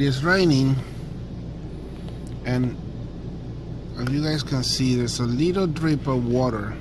is raining, and as you guys can see, there's a little drip of water.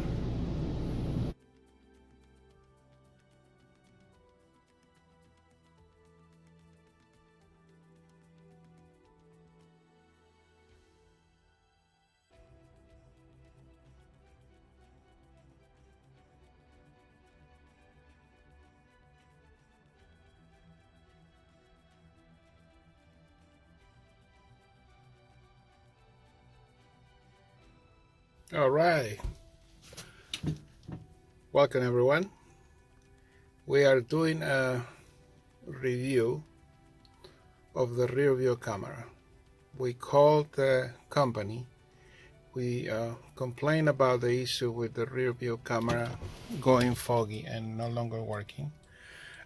All right, welcome everyone. We are doing a review of the rear view camera. We called the company. We complained about the issue with the rear view camera going foggy and no longer working,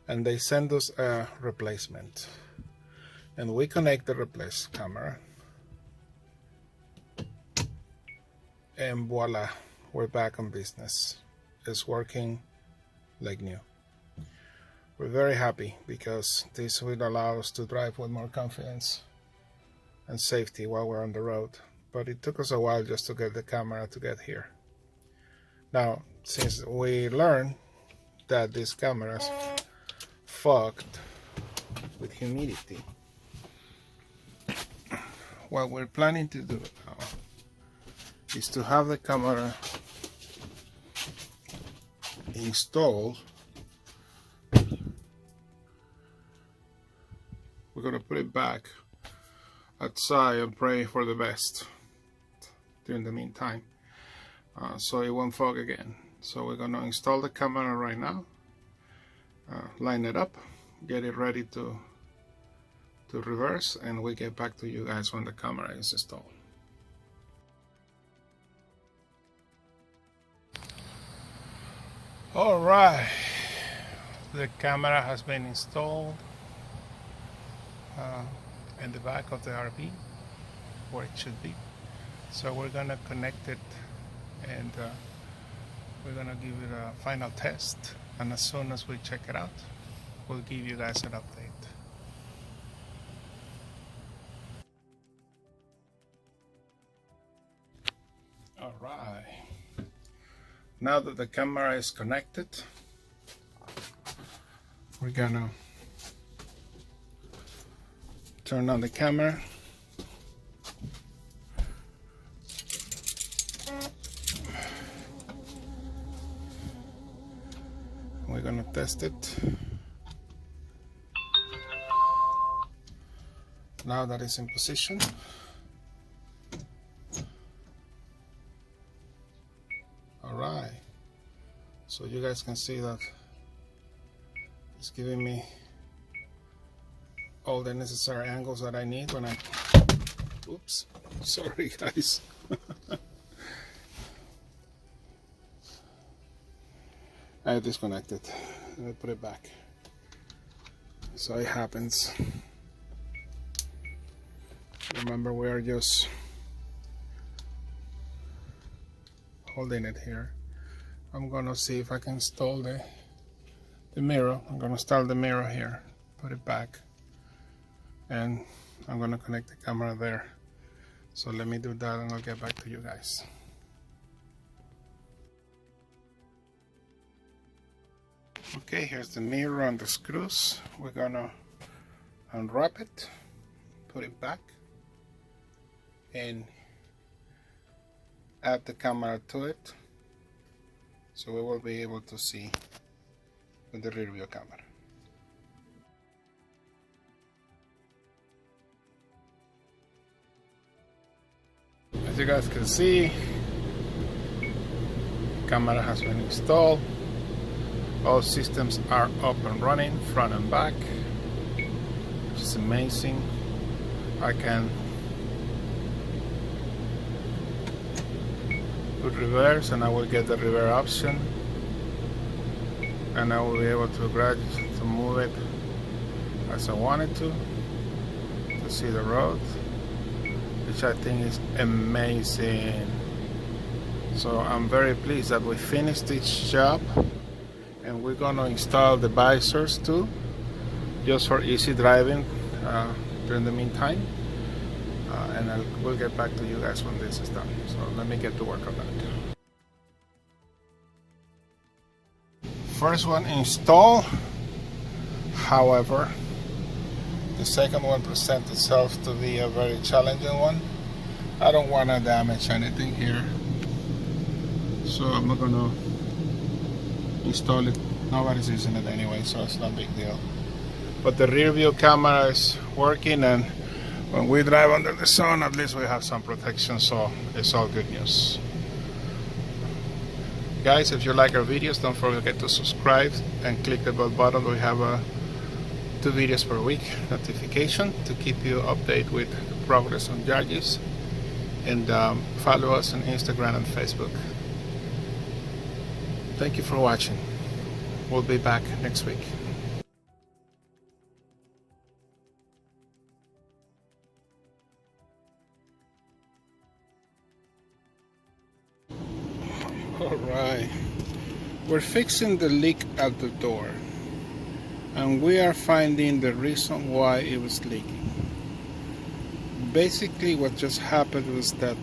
and they sent us a replacement, and we connect the replaced camera, and voila, we're back on business. It's working like new. We're very happy because this will allow us to drive with more confidence and safety while we're on the road. But it took us a while just to get the camera to get here. Now, since we learned that this camera is fogged with humidity, what we're planning to do now is to have the camera installed. We're going to put it back outside and pray for the best during the meantime, so it won't fog again. So we're going to install the camera right now, line it up, get it ready to reverse, and we get back to you guys when the camera is installed. All right, the camera has been installed in the back of the RV where it should be. So we're gonna connect it, and we're gonna give it a final test, and as soon as we check it out, we'll give you guys an update. All right, now that the camera is connected, we're gonna turn on the camera. We're gonna test it. Now that it's in position, all right, so you guys can see that it's giving me all the necessary angles that I need when I, oops, sorry guys. I disconnected. Let me put it back. So it happens. Remember, we are just holding it here. I'm gonna see if I can install the mirror. I'm gonna install the mirror here, put it back, and I'm gonna connect the camera there. So let me do that and I'll get back to you guys. Okay, here's the mirror on the screws. We're gonna unwrap it, put it back, and add the camera to it, so we will be able to see with the rear view camera. As you guys can see, the camera has been installed. All systems are up and running, front and back, which is amazing. I can put reverse and I will get the reverse option, and I will be able to move it as I wanted to see the road, which I think is amazing. So I'm very pleased that we finished this job, and we're gonna install the visors too, just for easy driving. during the meantime, and we'll get back to you guys when this is done. So let me get to work on that. First one installed. However, the second one presents itself to be a very challenging one. I don't want to damage anything here, so I'm not going to install it. Nobody's using it anyway, so it's not a big deal. But the rear view camera is working, and when we drive under the sun, at least we have some protection, so it's all good news. Guys, if you like our videos, don't forget to subscribe and click the bell button. We have 2 videos per week notification to keep you updated with the progress on Yaryis, and follow us on Instagram and Facebook. Thank you for watching. We'll be back next week. Alright, we're fixing the leak at the door, and we are finding the reason why it was leaking. Basically what just happened was that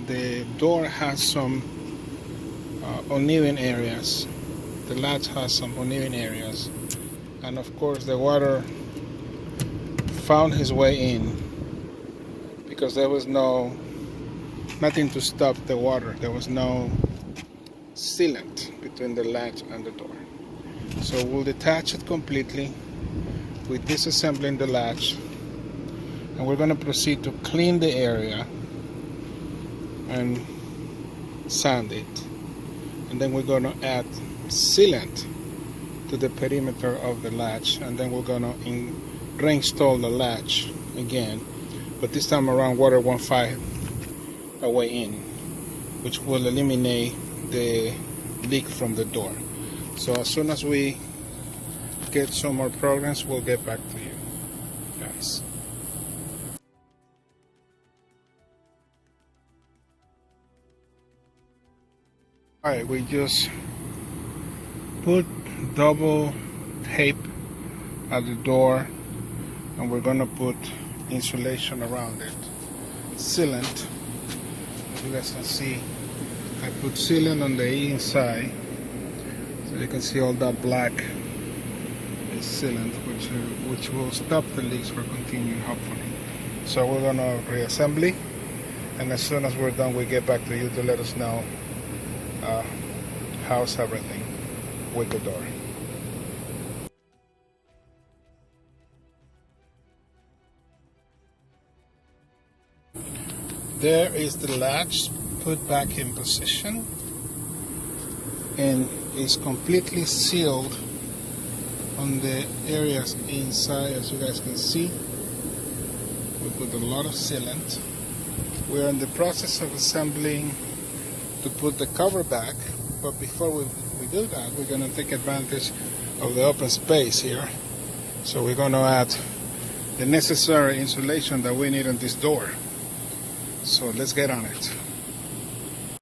the door has some uneven areas. The latch has some uneven areas, and of course the water found his way in because there was nothing to stop the water. There was no sealant between the latch and the door. So we'll detach it completely with disassembling the latch, and we're going to proceed to clean the area and sand it, and then we're going to add sealant to the perimeter of the latch, and then we're going to reinstall the latch again, but this time around water won't find a way in, which will eliminate the leak from the door. So as soon as we get some more progress, we'll get back to you guys. Alright, we just put double tape at the door, and we're gonna put insulation around it, sealant. As you guys can see, I put sealant on the inside, so you can see all that black is sealant, which will stop the leaks from continuing, hopefully. So we're gonna reassembly, and as soon as we're done, we get back to you to let us know how's everything with the door. There is the latch put back in position, and is completely sealed on the areas inside. As you guys can see, we put a lot of sealant. We're in the process of assembling to put the cover back, but before we do that, we're going to take advantage of the open space here. So we're going to add the necessary insulation that we need on this door. So let's get on it.